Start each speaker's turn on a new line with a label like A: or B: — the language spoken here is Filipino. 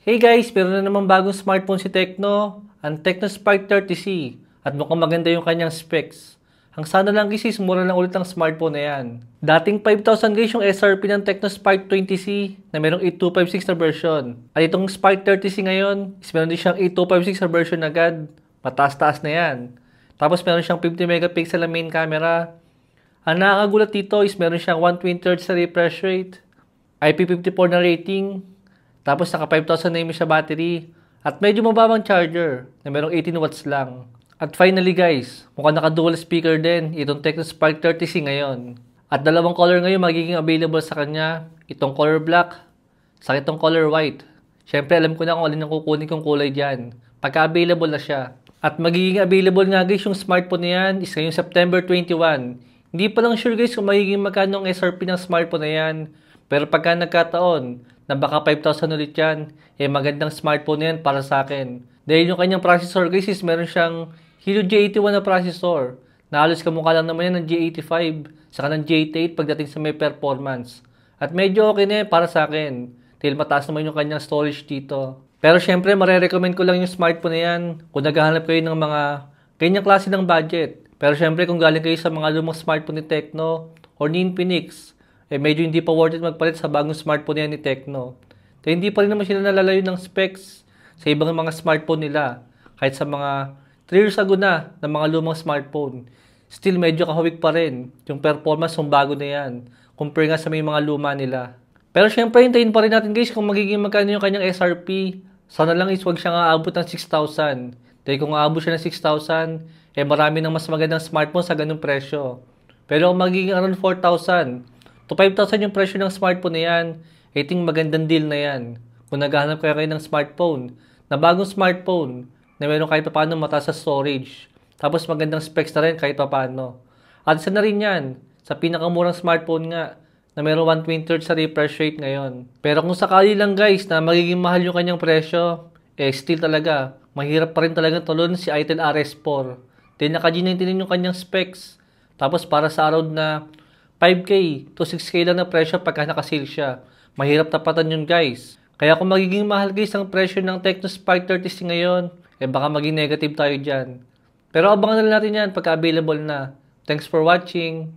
A: Hey guys, meron na namang bagong smartphone si Tecno, ang Tecno Spark 30C, at mukhang maganda yung kanyang specs. Ang sana lang guys is mura lang ulit ang smartphone na yan. Dating 5,000 guys yung SRP ng Tecno Spark 20C na merong 8256 na version. At itong Spark 30C ngayon is meron din siyang 8256 na version agad. Mataas-taas na yan. Tapos meron siyang 50 megapixel na main camera. Ang nakakagulat dito is meron siyang 120Hz na refresh rate, IP54 na rating, tapos naka 5,000 mAh siya battery. At medyo mababang charger na merong 18 watts lang. At finally guys, mukhang naka dual speaker din itong Tecno Spark 30C ngayon. At dalawang color ngayon magiging available sa kanya. Itong color black, sa itong color white. Syempre alam ko na kung alin ang kukunin kong kulay dyan. Pagka available na siya. At magiging available nga guys yung smartphone na yan is ngayong September 21. Hindi pa lang sure guys kung magiging magkano ang SRP ng smartphone na yan. Pero pagka nagkataon na baka 5,000 ulit yan, magandang smartphone yan para sa akin. Dahil yung kanyang processor guys is meron siyang Helio G81 na processor. Na halos kamukha lang naman yan ng G85, saka ng G88 pagdating sa may performance. At medyo okay na yan para sa akin. Dahil mataas naman yung kanyang storage dito. Pero syempre, marirecommend ko lang yung smartphone na yan kung naghahanap kayo ng mga ganyang klase ng budget. Pero syempre, kung galing kayo sa mga lumang smartphone ni Tecno or ni Infinix, medyo hindi pa worth it magpalit sa bagong smartphone yan ni Tecno. Kaya hindi pa rin naman sila nalalayo ng specs sa ibang mga smartphone nila. Kahit sa mga 3 years ago na ng mga lumang smartphone. Still medyo kahawig pa rin. Yung performance ng bago na yan. Compare nga sa may mga luma nila. Pero syempre hintayin pa rin natin guys kung magiging magkano yung kanyang SRP. Sana lang is wag siyang aabot ng 6,000. Dahil kung aabot siya ng 6,000, marami ng mas magandang smartphone sa ganung presyo. Pero kung magiging around 4,000 to 5,000 yung presyo ng smartphone na yan, I think magandang deal na yan. Kung naghahanap kayo ng smartphone, na bagong smartphone, na meron kahit paano mataas sa storage. Tapos magandang specs na rin kahit paano. At isa na rin yan, sa pinakamurang smartphone nga, na meron 120Hz sa refresh rate ngayon. Pero kung sakali lang guys, na magiging mahal yung kanyang presyo, still talaga, mahirap pa rin talaga tulon si Itel RS4. Dahil naka-G99 yung kanyang specs. Tapos para sa around na 5K to 6K lang na presyo pagka nakasale siya. Mahirap tapatan yun guys. Kaya kung magiging mahal guys ang presyo ng Tecno Spark 30C ngayon, baka maging negative tayo dyan. Pero abangan na natin yan pagka available na. Thanks for watching.